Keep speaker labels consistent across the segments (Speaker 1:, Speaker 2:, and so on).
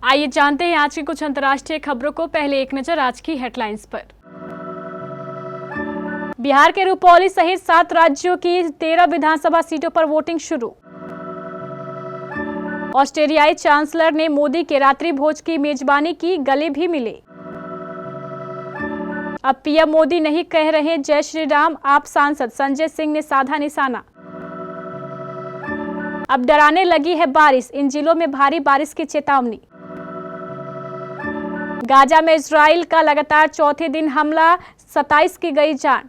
Speaker 1: आइए जानते हैं आज की कुछ अंतर्राष्ट्रीय खबरों को। पहले एक नजर आज की हेडलाइंस पर। बिहार के रुपौली सहित 7 राज्यों की 13 विधानसभा सीटों पर वोटिंग शुरू। ऑस्ट्रेलियाई चांसलर ने मोदी के रात्रि भोज की मेजबानी की, गले भी मिले। अब पीएम मोदी नहीं कह रहे जय श्री राम, आप सांसद संजय सिंह ने साधा निशाना। अब डराने लगी है बारिश, इन जिलों में भारी बारिश की चेतावनी। गाजा में इजराइल का लगातार चौथे दिन हमला, 27 की गई जान।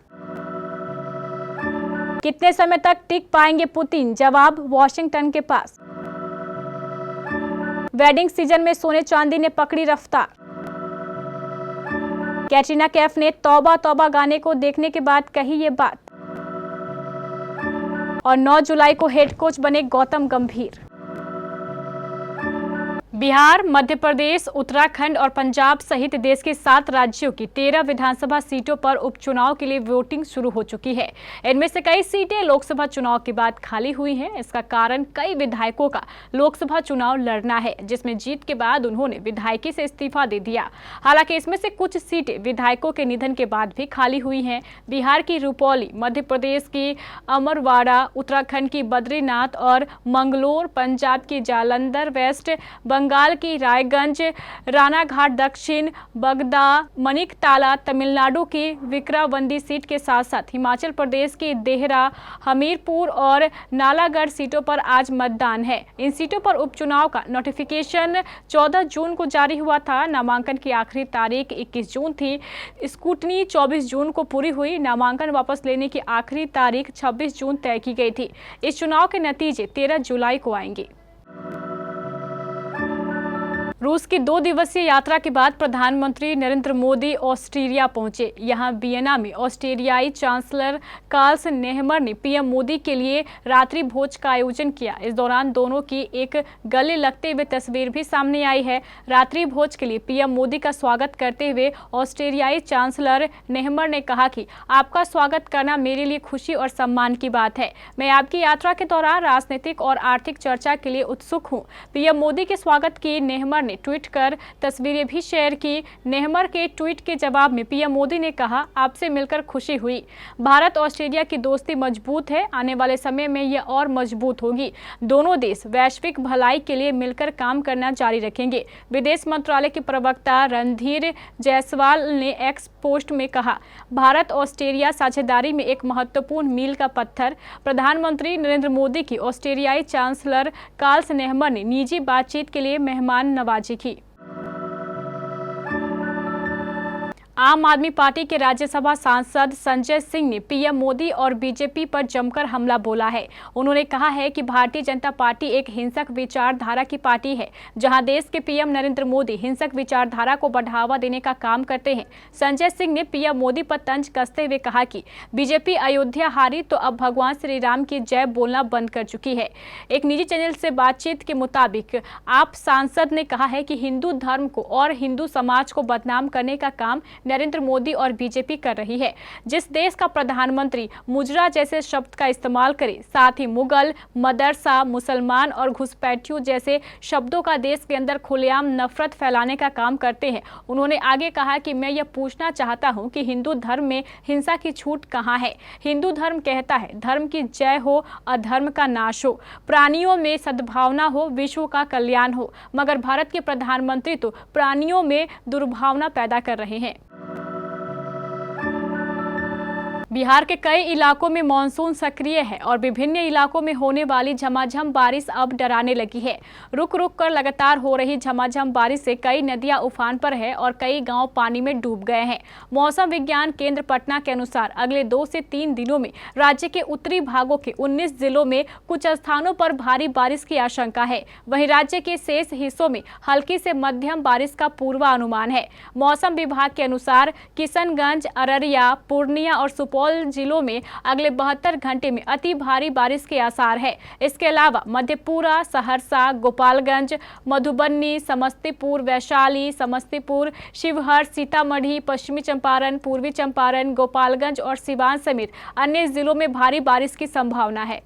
Speaker 1: कितने समय तक टिक पाएंगे पुतिन, जवाब वॉशिंगटन के पास। वेडिंग सीजन में सोने चांदी ने पकड़ी रफ्तार। कैटरीना कैफ ने तौबा तौबा गाने को देखने के बाद कही ये बात। और 9 जुलाई को हेड कोच बने गौतम गंभीर। बिहार, मध्य प्रदेश, उत्तराखंड और पंजाब सहित देश के 7 राज्यों की 13 विधानसभा सीटों पर उपचुनाव के लिए वोटिंग शुरू हो चुकी है। इनमें से कई सीटें लोकसभा चुनाव के बाद खाली हुई हैं। इसका कारण कई विधायकों का लोकसभा चुनाव लड़ना है, जिसमें जीत के बाद उन्होंने विधायकी से इस्तीफा दे दिया। हालांकि इसमें से कुछ सीटें विधायकों के निधन के बाद भी खाली हुई हैं। बिहार की रुपौली, मध्य प्रदेश की अमरवाड़ा, उत्तराखंड की बद्रीनाथ और मंगलोर, पंजाब की जालंधर वेस्ट, बंगाल की रायगंज, रानाघाट दक्षिण, बगदा, मनिकताला, तमिलनाडु की विक्रावंदी सीट के साथ साथ हिमाचल प्रदेश की देहरा, हमीरपुर और नालागढ़ सीटों पर आज मतदान है। इन सीटों पर उपचुनाव का नोटिफिकेशन 14 जून को जारी हुआ था। नामांकन की आखिरी तारीख 21 जून थी। स्क्रूटनी 24 जून को पूरी हुई। नामांकन वापस लेने की आखिरी तारीख 26 जून तय की गई थी। इस चुनाव के नतीजे 13 जुलाई को आएंगे। रूस की 2 दिवसीय यात्रा के बाद प्रधानमंत्री नरेंद्र मोदी ऑस्ट्रेलिया पहुंचे। यहां वियना में ऑस्ट्रेलियाई चांसलर कार्ल नेहमर ने पीएम मोदी के लिए रात्रि भोज का आयोजन किया। इस दौरान दोनों की एक गले लगते हुए तस्वीर भी सामने आई है। रात्रि भोज के लिए पीएम मोदी का स्वागत करते हुए ऑस्ट्रेलियाई चांसलर नेहमर ने कहा कि आपका स्वागत करना मेरे लिए खुशी और सम्मान की बात है। मैं आपकी यात्रा के दौरान राजनीतिक और आर्थिक चर्चा के लिए उत्सुक हूँ। पीएम मोदी के स्वागत की नेहमर ने ट्वीट कर तस्वीरें भी शेयर की। नेहमर के ट्वीट के जवाब में पीएम मोदी ने कहा, आपसे मिलकर खुशी हुई। भारत ऑस्ट्रेलिया की दोस्ती मजबूत है, आने वाले समय में यह और मजबूत होगी। दोनों देश वैश्विक भलाई के लिए मिलकर काम करना जारी रखेंगे। विदेश मंत्रालय के प्रवक्ता रणधीर जायसवाल ने एक्स पोस्ट में कहा, भारत ऑस्ट्रेलिया साझेदारी में एक महत्वपूर्ण मील का पत्थर। प्रधानमंत्री नरेंद्र मोदी की ऑस्ट्रेलियाई चांसलर कार्ल नेहमर ने निजी बातचीत के लिए मेहमान नवाजी की। आम आदमी पार्टी के राज्यसभा सांसद संजय सिंह ने पीएम मोदी और बीजेपी पर जमकर हमला बोला है। उन्होंने कहा है कि भारतीय जनता पार्टी एक हिंसक विचारधारा की पार्टी है, जहां देश के पीएम नरेंद्र मोदी हिंसक विचारधारा को बढ़ावा देने का काम करते हैं। संजय सिंह ने पीएम मोदी पर तंज कसते हुए कहा कि बीजेपी अयोध्या हारी तो अब भगवान श्री राम की जय बोलना बंद कर चुकी है। एक निजी चैनल से बातचीत के मुताबिक आप सांसद ने कहा है कि हिंदू धर्म को और हिंदू समाज को बदनाम करने का काम नरेंद्र मोदी और बीजेपी कर रही है। जिस देश का प्रधानमंत्री मुजरा जैसे शब्द का इस्तेमाल करे, साथ ही मुगल, मदरसा, मुसलमान और घुसपैठियों जैसे शब्दों का देश के अंदर खुलेआम नफरत फैलाने का काम करते हैं। उन्होंने आगे कहा कि मैं यह पूछना चाहता हूं कि हिंदू धर्म में हिंसा की छूट कहां है। हिंदू धर्म कहता है धर्म की जय हो, अधर्म का नाश हो, प्राणियों में सद्भावना हो, विश्व का कल्याण हो। मगर भारत के प्रधानमंत्री तो प्राणियों में दुर्भावना पैदा कर रहे हैं। बिहार के कई इलाकों में मानसून सक्रिय है और विभिन्न इलाकों में होने वाली झमाझम बारिश अब डराने लगी है। रुक रुक कर लगातार हो रही झमाझम बारिश से कई नदियां उफान पर है और कई गांव पानी में डूब गए हैं। मौसम विज्ञान केंद्र पटना के अनुसार अगले 2 से 3 दिनों में राज्य के उत्तरी भागों के 19 जिलों में कुछ स्थानों पर भारी बारिश की आशंका है। वहीं राज्य के शेष हिस्सों में हल्की से मध्यम बारिश का पूर्वानुमान है। मौसम विभाग के अनुसार किशनगंज, अररिया, पूर्णिया और सुपौल जिलों में अगले 72 घंटे में अति भारी बारिश के आसार है। इसके अलावा मधेपुरा, सहरसा, गोपालगंज, मधुबनी, समस्तीपुर, वैशाली, समस्तीपुर, शिवहर, सीतामढ़ी, पश्चिमी चंपारण, पूर्वी चंपारण, गोपालगंज और सिवान समेत अन्य जिलों में भारी बारिश की संभावना है।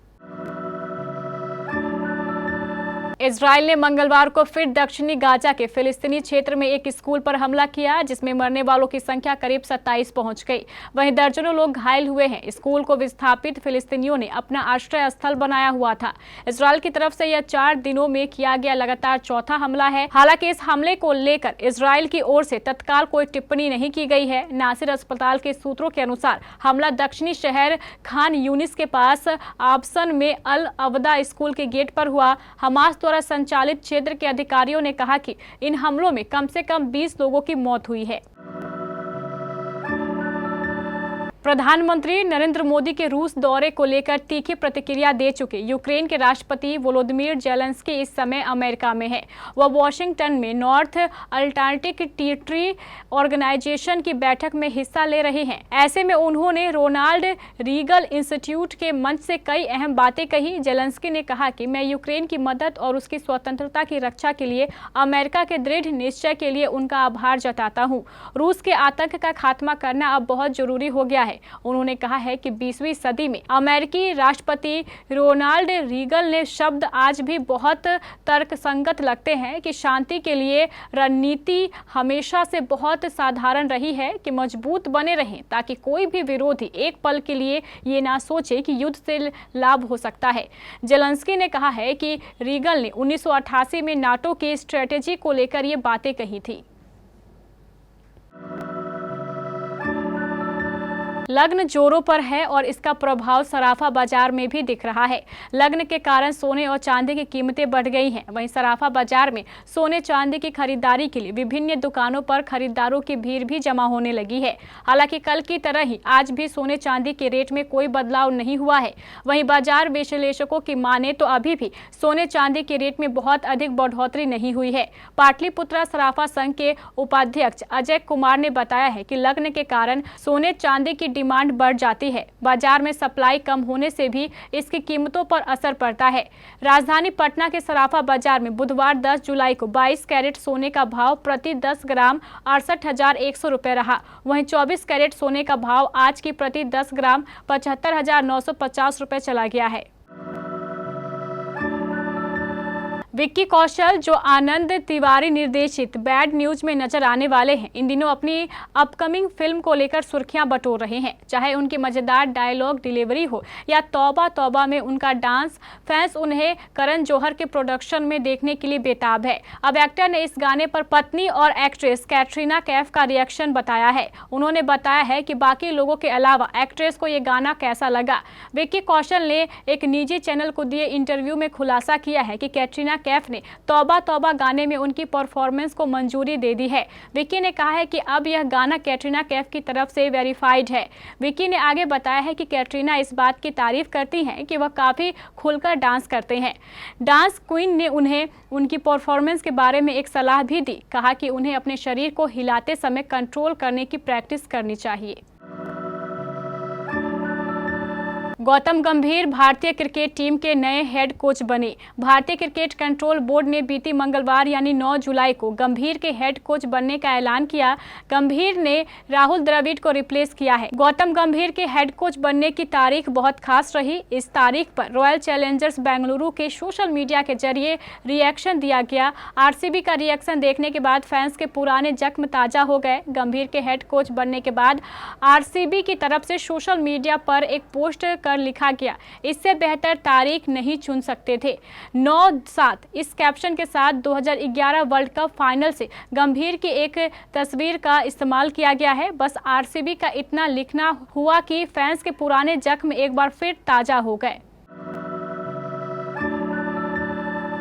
Speaker 1: इजराइल ने मंगलवार को फिर दक्षिणी गाजा के फिलिस्तीनी क्षेत्र में एक स्कूल पर हमला किया, जिसमें मरने वालों की संख्या करीब 27 पहुंच गई। वहीं दर्जनों लोग घायल हुए हैं। स्कूल को विस्थापित फिलिस्तीनियों ने अपना आश्रय स्थल बनाया हुआ था। इजराइल की तरफ से यह 4 दिनों में किया गया लगातार चौथा हमला है। हालांकि इस हमले को लेकर इजराइल की ओर से तत्काल कोई टिप्पणी नहीं की गई है। नासिर अस्पताल के सूत्रों के अनुसार हमला दक्षिणी शहर खान यूनिस के पास आबसन में अल अवदा स्कूल के गेट पर हुआ। हमास द्वारा संचालित क्षेत्र के अधिकारियों ने कहा कि इन हमलों में कम से कम 20 लोगों की मौत हुई है। प्रधानमंत्री नरेंद्र मोदी के रूस दौरे को लेकर तीखी प्रतिक्रिया दे चुके यूक्रेन के राष्ट्रपति वोलोदिमीर जेलेंस्की इस समय अमेरिका में है। वह वॉशिंगटन में नॉर्थ अटलांटिक ट्रीटी ऑर्गेनाइजेशन की बैठक में हिस्सा ले रहे हैं। ऐसे में उन्होंने रोनाल्ड रीगल इंस्टीट्यूट के मंच से कई अहम बातें कही। जेलेंस्की ने कहा कि मैं यूक्रेन की मदद और उसकी स्वतंत्रता की रक्षा के लिए अमेरिका के दृढ़ निश्चय के लिए उनका आभार जताता हूँ। रूस के आतंक का खात्मा करना अब बहुत जरूरी हो गया है। उन्होंने कहा है कि 20वीं सदी में अमेरिकी राष्ट्रपति रोनाल्ड रीगल ने शब्द आज भी बहुत तर्कसंगत लगते हैं कि शांति के लिए रणनीति हमेशा से बहुत साधारण रही है कि मजबूत बने रहें, ताकि कोई भी विरोधी एक पल के लिए ये ना सोचे कि युद्ध से लाभ हो सकता है। जेलेंस्की ने कहा है कि रीगल ने 1988 में नाटो की स्ट्रेटेजी को लेकर ये बातें कही थी। लग्न जोरों पर है और इसका प्रभाव सराफा बाजार में भी दिख रहा है। लग्न के कारण सोने और चांदी की कीमतें बढ़ गई हैं। वहीं सराफा बाजार में सोने चांदी की खरीदारी के लिए विभिन्न दुकानों पर खरीदारों की भीड़ भी जमा होने लगी है। हालांकि कल की तरह ही आज भी सोने चांदी के रेट में कोई बदलाव नहीं हुआ है। वहीं बाजार विश्लेषकों की माने तो अभी भी सोने चांदी के रेट में बहुत अधिक बढ़ोतरी नहीं हुई है। पाटलिपुत्रा सराफा संघ के उपाध्यक्ष अजय कुमार ने बताया है कि लग्न के कारण सोने चांदी की डिमांड बढ़ जाती है। बाजार में सप्लाई कम होने से भी इसकी कीमतों पर असर पड़ता है। राजधानी पटना के सराफा बाजार में बुधवार 10 जुलाई को 22 कैरेट सोने का भाव प्रति 10 ग्राम 68,100 रुपए रहा। वहीं 24 कैरेट सोने का भाव आज की प्रति 10 ग्राम 75,950 रुपए चला गया है। विक्की कौशल, जो आनंद तिवारी निर्देशित बैड न्यूज में नजर आने वाले हैं, इन दिनों अपनी अपकमिंग फिल्म को लेकर सुर्खियां बटोर रहे हैं। चाहे उनकी मजेदार डायलॉग डिलीवरी हो या तौबा तौबा में उनका डांस, फैंस उन्हें करण जौहर के प्रोडक्शन में देखने के लिए बेताब है। अब एक्टर ने इस गाने पर पत्नी और एक्ट्रेस कैटरीना कैफ का रिएक्शन बताया है। उन्होंने बताया है कि बाकी लोगों के अलावा एक्ट्रेस को ये गाना कैसा लगा। विक्की कौशल ने एक निजी चैनल को दिए इंटरव्यू में खुलासा किया है कि कैटरीना कैफ ने तौबा तौबा गाने में उनकी परफॉर्मेंस को मंजूरी दे दी है। विक्की ने कहा है कि अब यह गाना कैटरीना कैफ की तरफ से वेरीफाइड है। विक्की ने आगे बताया है कि कैटरीना इस बात की तारीफ करती हैं कि वह काफी खुलकर डांस करते हैं। डांस क्वीन ने उन्हें उनकी परफॉर्मेंस के बारे में एक सलाह भी दी। कहा कि उन्हें अपने शरीर को हिलाते समय कंट्रोल करने की प्रैक्टिस करनी चाहिए। गौतम गंभीर भारतीय क्रिकेट टीम के नए हेड कोच बने। भारतीय क्रिकेट कंट्रोल बोर्ड ने बीती मंगलवार यानी 9 जुलाई को गंभीर के हेड कोच बनने का ऐलान किया। गंभीर ने राहुल द्रविड़ को रिप्लेस किया है। गौतम गंभीर के हेड कोच बनने की तारीख बहुत खास रही। इस तारीख पर रॉयल चैलेंजर्स बेंगलुरु के सोशल मीडिया के जरिए रिएक्शन दिया गया। आरसीबी का रिएक्शन देखने के बाद फैंस के पुराने जख्म ताजा हो गए। गंभीर के हेड कोच बनने के बाद आरसीबी की तरफ से सोशल मीडिया पर एक पोस्ट लिखा गया, इससे बेहतर तारीख नहीं चुन सकते थे। 9/7 इस कैप्शन के साथ 2011 वर्ल्ड कप फाइनल से गंभीर की एक तस्वीर का इस्तेमाल किया गया है। बस आरसीबी का इतना लिखना हुआ कि फैंस के पुराने जख्म एक बार फिर ताजा हो गए।